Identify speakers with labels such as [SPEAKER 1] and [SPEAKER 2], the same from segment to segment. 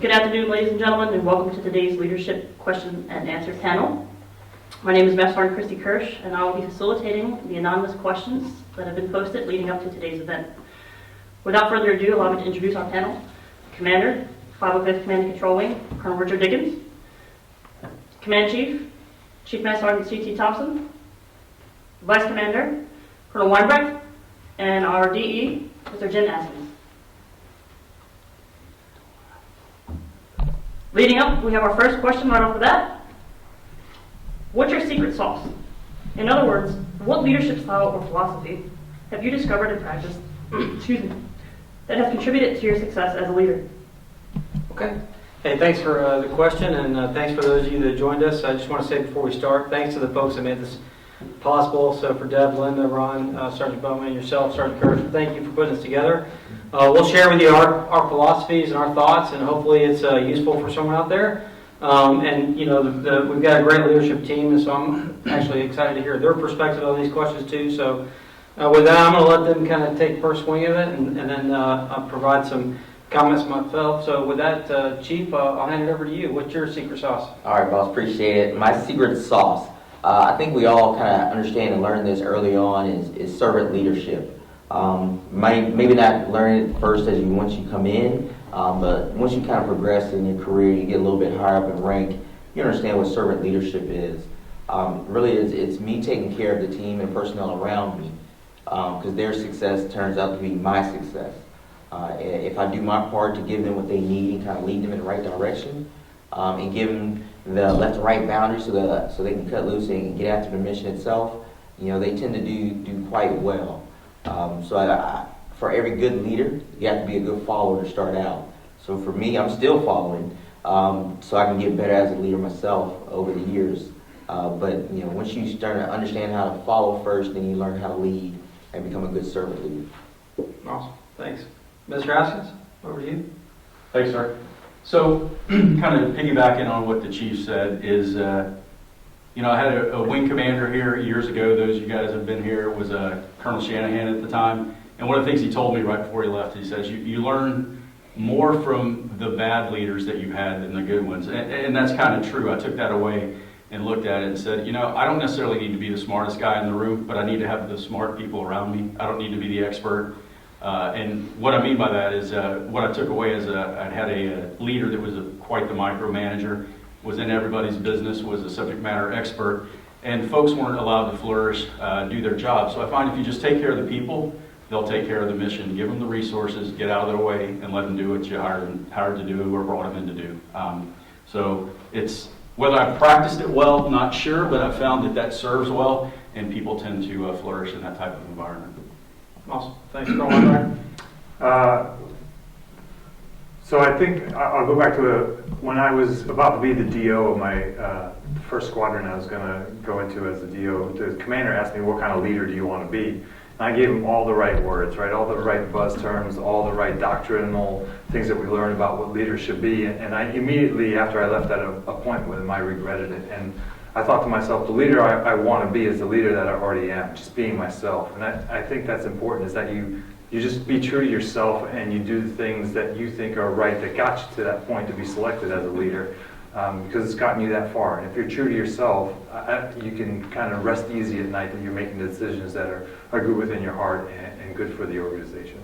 [SPEAKER 1] Good afternoon, ladies and gentlemen, and welcome to today's Leadership Question and Answer Panel. My name is Master Sergeant Christy Kirsch, and I will be facilitating the anonymous questions that have been posted leading up to today's event. Without further ado, allow me to introduce our panel. Commander, 505th Command and Control Wing, Colonel Richard Dickens. Command Chief, Chief Master Sergeant C.T. Thompson. Vice Commander, Colonel Weinbrecht, and our DE, Mr. Jim Askins. Leading up, we have our first question right off the bat. What's your secret sauce? In other words, what leadership style or philosophy have you discovered and practiced that has contributed to your success as a leader?
[SPEAKER 2] Okay. Hey, thanks for the question, and thanks for those of you that joined us. I just want to say before we start, thanks to the folks that made this possible. So for Deb, Linda, Ron, Sergeant Bowman, yourself, Sergeant Kirsch, thank you for putting this together. We'll share with you our philosophies and our thoughts, and hopefully it's useful for someone out there. And you know, we've got a great leadership team, and so I'm actually excited to hear their perspective on these questions too. So with that, I'm going to let them kind of take first swing of it, and then I'll provide some comments myself. So with that, Chief, I'll hand it over to you. What's your secret sauce?
[SPEAKER 3] All right, boss, appreciate it. My secret sauce, I think we all kind of understand and learn this early on, is servant leadership. Maybe not learn it first once you come in, but once you kind of progress in your career, you get a little bit higher up in rank, you understand what servant leadership is. Really, it's me taking care of the team and personnel around me, because their success turns out to be my success. If I do my part to give them what they need and kind of lead them in the right direction, and give them the left and right boundaries so they can cut loose and get after the mission itself, you know, they tend to do quite well. For every good leader, you have to be a good follower to start out. So for me, I'm still following, so I can get better as a leader myself over the years. But you know, once you start to understand how to follow first, then you learn how to lead and become a good servant leader.
[SPEAKER 2] Awesome, thanks. Mr. Askins, over to you.
[SPEAKER 4] Thanks, sir. So, kind of piggybacking on what the chief said is, you know, I had a wing commander here years ago. Those of you guys have been here was Colonel Shanahan at the time. And one of the things he told me right before he left, he says, you learn more from the bad leaders that you've had than the good ones. And that's kind of true. I took that away and looked at it and said, you know, I don't necessarily need to be the smartest guy in the room, but I need to have the smart people around me. I don't need to be the expert. And what I mean by that is what I took away is I had a leader that was quite the micromanager, was in everybody's business, was a subject matter expert, and folks weren't allowed to flourish, do their job. So I find if you just take care of the people, they'll take care of the mission. Give them the resources, get out of their way, and let them do what you hired to do or brought them in to do. So it's, whether I've practiced it well, not sure, but I've found that serves well, and people tend to flourish in that type of environment.
[SPEAKER 2] Awesome, thanks, Karl.
[SPEAKER 5] So I think I'll go back to when I was about to be the DO of my first squadron I was going to go into as the DO. The commander asked me, what kind of leader do you want to be? And I gave him all the right words, right? All the right buzz terms, all the right doctrinal things that we learn about what leaders should be. And I immediately, after I left that appointment with him, I regretted it. And I thought to myself, the leader I want to be is the leader that I already am, just being myself. And I think that's important, is that you just be true to yourself and you do the things that you think are right that got you to that point to be selected as a leader, because it's gotten you that far. And if you're true to yourself, you can kind of rest easy at night that you're making the decisions that are good within your heart and good for the organization.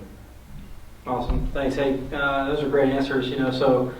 [SPEAKER 2] Awesome, thanks. Hey, those are great answers. You know, so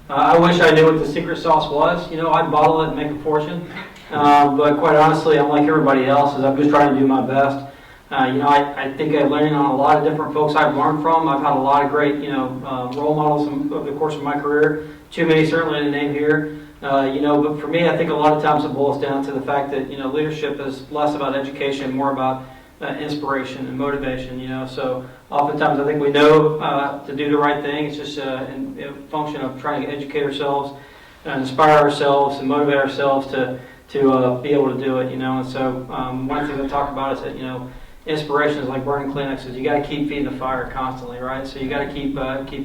[SPEAKER 2] I wish I knew what the secret sauce was. You know, I'd bottle it and make a fortune, but quite honestly, I'm like everybody else. I'm just trying to do my best. You know, I think I learned on a lot of different folks I've learned from. I've had a lot of great, you know, role models over the course of my career. Too many certainly to name here. You know, but for me, I think a lot of times it boils down to the fact that, you know, leadership is less about education, more about inspiration and motivation. You know, so oftentimes I think we know to do the right thing. It's just a function of trying to educate ourselves, inspire ourselves, and motivate ourselves to be able to do it. You know, and so one thing I talk about is that, you know, inspiration is like burning Kleenexes. You got to keep feeding the fire constantly, right? So you got to keep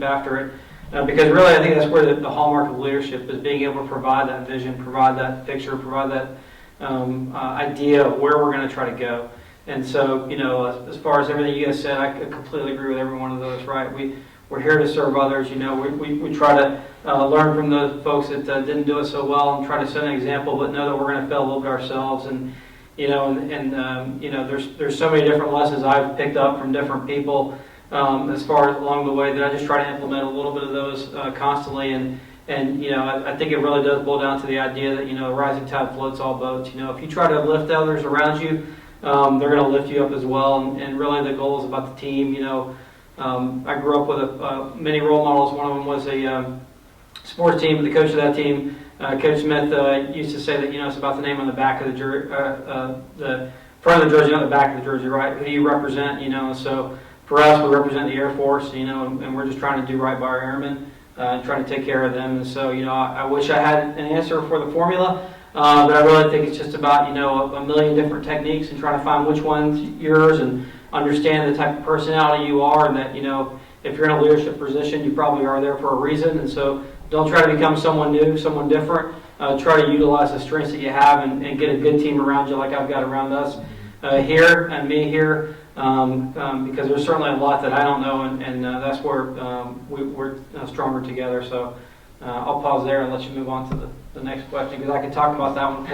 [SPEAKER 2] after it, because really I think that's where the hallmark of leadership is, being able to provide that vision, provide that picture, provide that idea of where we're going to try to go. And so, you know, as far as everything you guys said, I completely agree with every one of those. Right? we're here to serve others. You know, we try to learn from the folks that didn't do it so well and try to set an example, but know that we're going to fail a little bit ourselves. And you know, you know, there's so many different lessons I've picked up from different people as far as along the way that I just try to implement a little bit of those constantly. And you know, I think it really does boil down to the idea that, you know, rising tide floats all boats. You know, if you try to lift others around you, they're going to lift you up as well. And really the goal is about the team. You know, I grew up with many role models. One of them was a sports team. The coach of that team, Coach Smith, used to say that, you know, it's about the name on the back of the jersey, the front of the jersey, not the back of the jersey, right? Who do you represent? You know, so for us, we represent the Air Force. You know, and we're just trying to do right by our airmen. Trying to take care of them. And so, you know, I wish I had an answer for the formula, but I really think it's just about, you know, a million different techniques and trying to find which one's yours and understand the type of personality you are, and that, you know, if you're in a leadership position, you probably are there for a reason. And so don't try to become someone new, someone different. Try to utilize the strengths that you have and get a good team around you like I've got around us here and me here. Because there's certainly a lot that I don't know, and that's where we're stronger together. So I'll pause there and let you move on to the next question, because I could talk about that one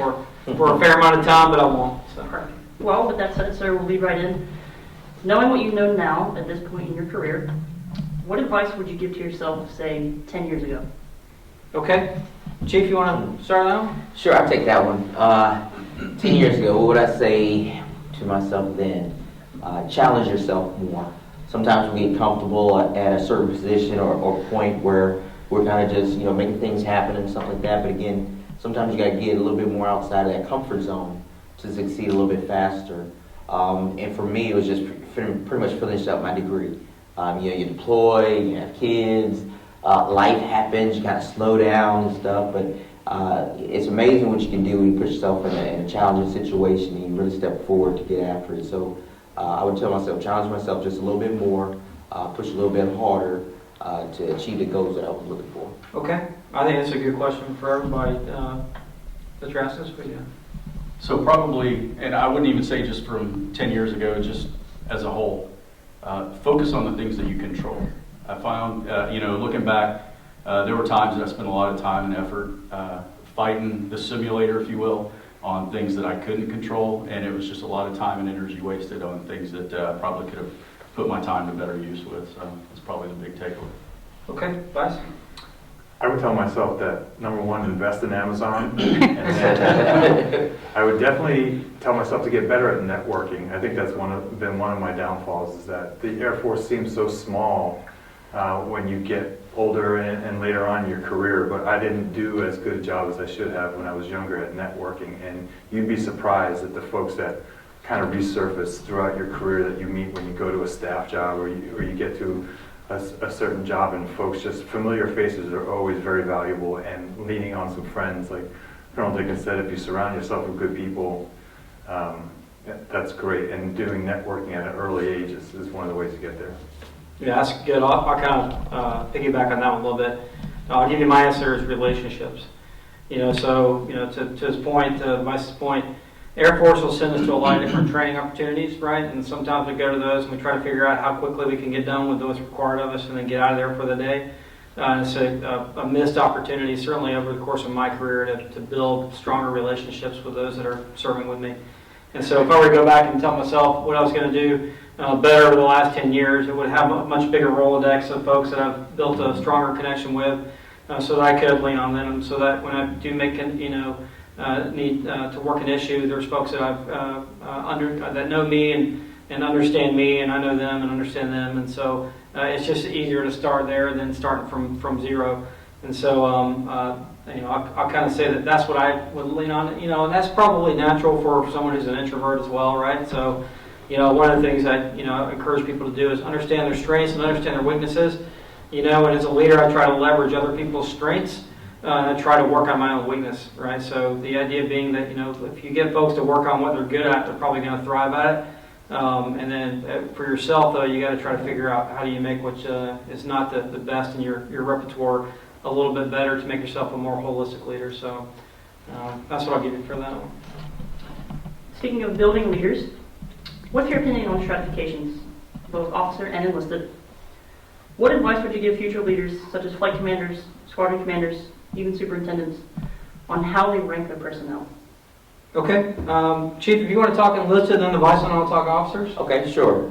[SPEAKER 2] for a fair amount of time, but I won't. So.
[SPEAKER 1] Perfect. Well, with that said, sir, we'll lead right in. Knowing what you know now at this point in your career, what advice would you give to yourself, say, 10 years ago?
[SPEAKER 2] Okay. Chief, you want to start now?
[SPEAKER 3] Sure, I'll take that one. 10 years ago, what would I say to myself then? Challenge yourself more. Sometimes we get comfortable at a certain position or point where we're kind of just, you know, making things happen and stuff like that. But again, sometimes you got to get a little bit more outside of that comfort zone to succeed a little bit faster. And for me, it was just pretty much finishing up my degree. You know, you deploy, you have kids, life happens, you kind of slow down and stuff. But it's amazing what you can do when you put yourself in a challenging situation and you really step forward to get after it. So I would tell myself, challenge myself just a little bit more, push a little bit harder to achieve the goals that I was looking for.
[SPEAKER 2] Okay. I think that's a good question for everybody that you're asking us for. Yeah.
[SPEAKER 4] So probably, and I wouldn't even say just from 10 years ago, just as a whole, focus on the things that you control. I found, you know, looking back, there were times that I spent a lot of time and effort fighting the simulator, if you will, on things that I couldn't control, and it was just a lot of time and energy wasted on things that probably could have put my time to better use with. So that's probably the big takeaway.
[SPEAKER 2] Okay, Vice?
[SPEAKER 5] I would tell myself that, number one, invest in Amazon. And then I would definitely tell myself to get better at networking. I think that's been one of my downfalls, is that the Air Force seems so small when you get older and later on in your career, but I didn't do as good a job as I should have when I was younger at networking. And you'd be surprised at the folks that kind of resurface throughout your career that you meet when you go to a staff job or you get to a certain job, and folks, just familiar faces are always very valuable, and leaning on some friends, like Colonel Dickens said, if you surround yourself with good people, that's great. And doing networking at an early age is one of the ways to get there.
[SPEAKER 2] Yeah, that's good. I'll kind of piggyback on that one a little bit. I'll give you my answer is relationships. You know, so, you know, to his point, to Vice's point, Air Force will send us to a lot of different training opportunities, right? And sometimes we go to those and we try to figure out how quickly we can get done with what's required of us and then get out of there for the day. And it's a missed opportunity, certainly over the course of my career, to build stronger relationships with those that are serving with me. And so if I were to go back and tell myself what I was going to do better over the last 10 years, it would have a much bigger Rolodex of folks that I've built a stronger connection with, so that I could lean on them, so that when I do make, you know, need to work an issue, there's folks that I've that know me and understand me, and I know them and understand them, and so it's just easier to start there than starting from zero. And so you know, I'll kind of say that that's what I would lean on, you know, and that's probably natural for someone who's an introvert as well, right? So, you know, one of the things I, you know, encourage people to do is understand their strengths and understand their weaknesses. You know, and as a leader, I try to leverage other people's strengths and I try to work on my own weakness, right? So the idea being that, you know, if you get folks to work on what they're good at, they're probably going to thrive at it. And then for yourself, though, you got to try to figure out how do you make what is not the best in your repertoire a little bit better to make yourself a more holistic leader. So that's what I'll give you for that one.
[SPEAKER 1] Speaking of building leaders, what's your opinion on stratifications, both officer and enlisted? What advice would you give future leaders, such as flight commanders, squadron commanders, even superintendents, on how they rank their personnel?
[SPEAKER 2] Okay, Chief, if you want to talk enlisted, then the vice and I'll talk officers.
[SPEAKER 3] Okay, sure.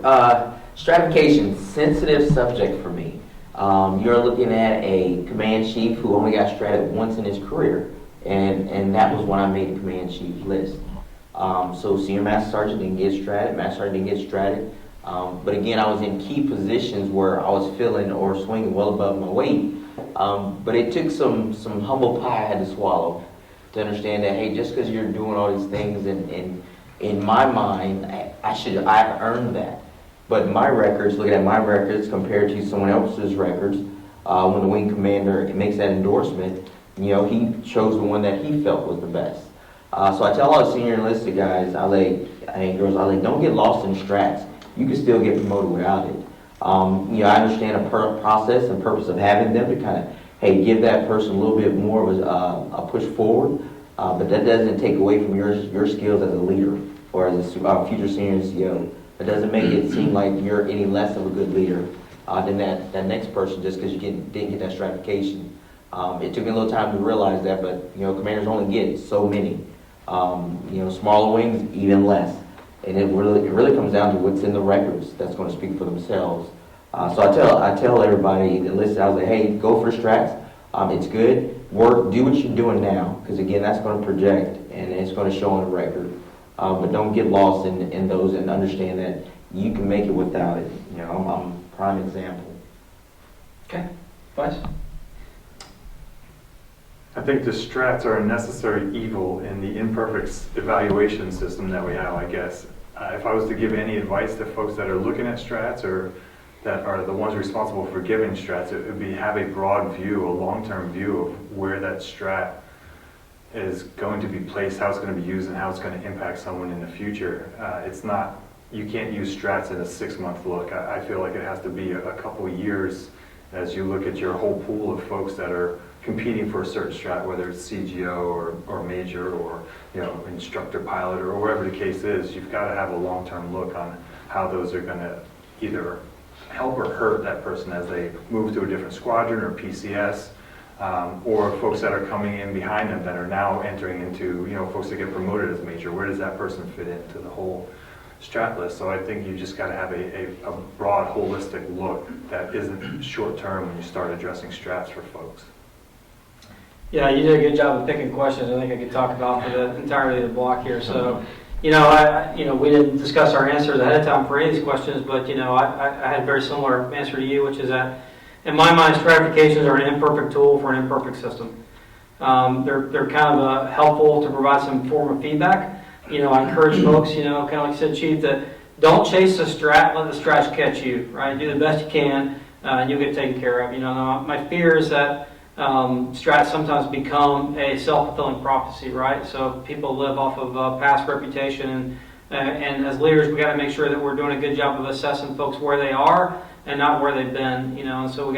[SPEAKER 3] Stratification, sensitive subject for me. You're looking at a command chief who only got stratted once in his career, and that was when I made the command chief list. So senior master sergeant didn't get stratted, master sergeant didn't get stratted. But again, I was in key positions where I was filling or swinging well above my weight. But it took some humble pie I had to swallow to understand that, hey, just because you're doing all these things, and in my mind, I've earned that. But my records, looking at my records compared to someone else's records, when the wing commander makes that endorsement, he chose the one that he felt was the best. So I tell all the senior enlisted guys, and girls, don't get lost in strats. You can still get promoted without it. I understand a process and purpose of having them to kind of, hey, give that person a little bit more of a push forward, but that doesn't take away from your skills as a leader or as a future senior NCO. It doesn't make it seem like you're any less of a good leader than that next person just because you didn't get that stratification. It took me a little time to realize that, but commanders only get so many. Smaller wings, even less. And it really comes down to what's in the records that's going to speak for themselves. So I tell everybody that listen, I was like, hey, go for strats. It's good. Do what you're doing now, because again, that's going to project and it's going to show on the record. But don't get lost in those and understand that you can make it without it. I'm a prime example.
[SPEAKER 2] Okay, Vice?
[SPEAKER 5] I think the strats are a necessary evil in the imperfect evaluation system that we have, I guess. If I was to give any advice to folks that are looking at strats or that are the ones responsible for giving strats, it would be have a broad view, a long-term view of where that strat is going to be placed, how it's going to be used, and how it's going to impact someone in the future. You can't use strats in a 6-month look. I feel like it has to be a couple years as you look at your whole pool of folks that are competing for a certain strat, whether it's CGO or major or instructor pilot or wherever the case is. You've got to have a long-term look on how those are going to either help or hurt that person as they move to a different squadron or PCS, or folks that are coming in behind them that are now entering into, folks that get promoted as major. Where does that person fit into the whole strat list? So I think you just got to have a broad, holistic look that isn't short-term when you start addressing strats for folks.
[SPEAKER 2] Yeah, you did a good job of picking questions. I think I could talk about for the entirety of the block here. So, we didn't discuss our answers ahead of time for any of these questions, but I had a very similar answer to you, which is that in my mind, stratifications are an imperfect tool for an imperfect system. They're kind of helpful to provide some form of feedback. I encourage folks, kind of like you said, Chief, that don't chase the strat, let the strats catch you, right? Do the best you can, and you'll get taken care of. My fear is that strats sometimes become a self-fulfilling prophecy, right? So people live off of past reputation, and as leaders, we got to make sure that we're doing a good job of assessing folks where they are and not where they've been. And so we got